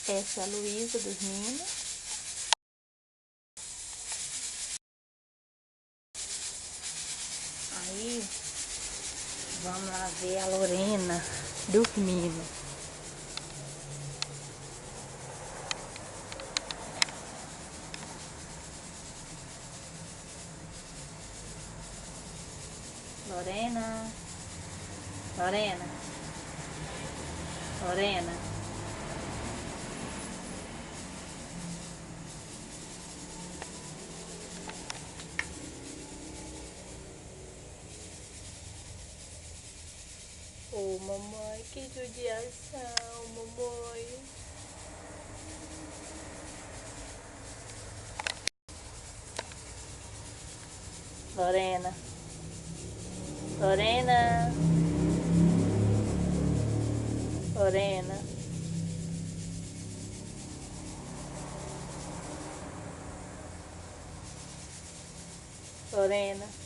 Essa é a Luísa dormindo. Aí, vamos lá ver a Lorena dormindo. Lorena, Lorena, Lorena. Ô, mamãe, que judiação, mamãe. Lorena, Lorena, Lorena. Lorena.